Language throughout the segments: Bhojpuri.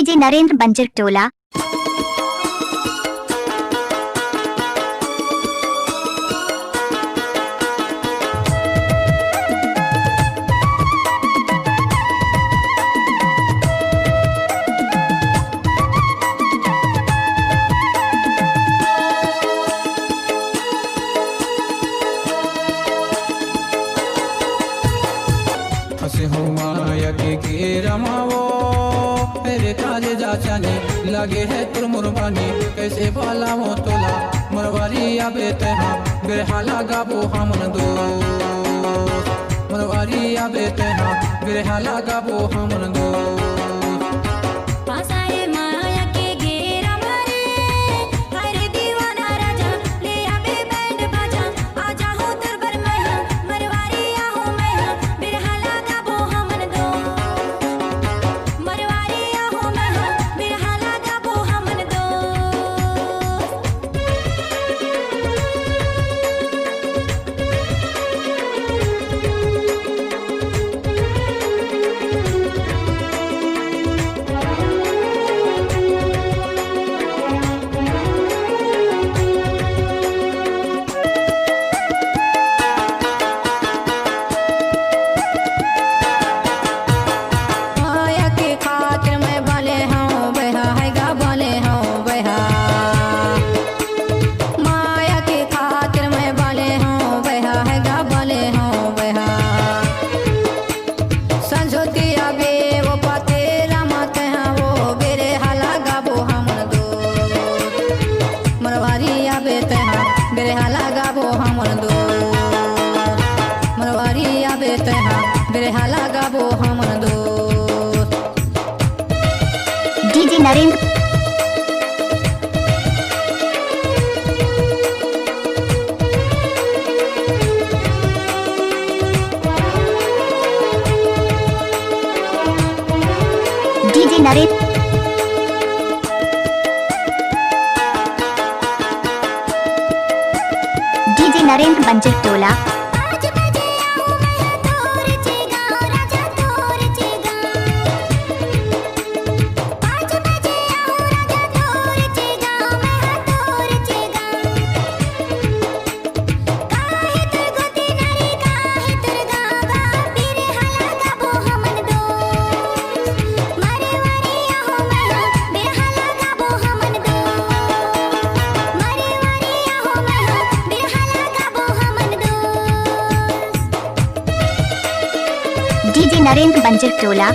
डीजे नरेंद्र बंजर टोला। हसे हो माया के रमावो मेरे काले जाचानी लगे है तुर मुरबानी कैसे बाला मो तोला मरवारी आबे तहा बेरहाला गाबो हमन दो मरवारी आबे तहा बेरहाला गाबो हमन दो बेरहाला गाबो हमन दो मरवारी आबे तहा बेरहाला गाबो हमन दो डीजे नरेंद्र डीजे नरेंद्र नरेंद्र बंजर टोला। डीजे नरेंद्र बंजर टोला।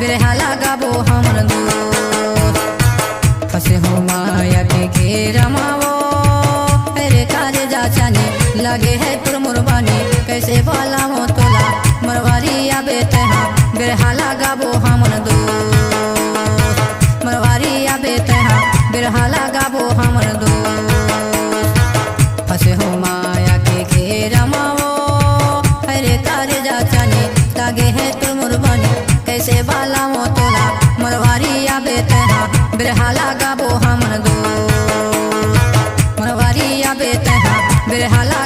बेरहाला गाबो हमन दो हसे हो माया के रमावो मेरे काले जाचानी लगे है तुर मुरबानी कैसे बाला मो तोला मरवारी आबे तहा बेरहाला गाबो हमन दो मरवारी आबे तहा बेरहाला गाबो हमन दो हसे हो माया के रमावो मेरे काले जाचानी लगे है तुर मुरबानी कैसे बाला मो तोला मरवारी आबे तहा बेरहाला गाबो हमन दो मरवारी आबे तहा बेरहाला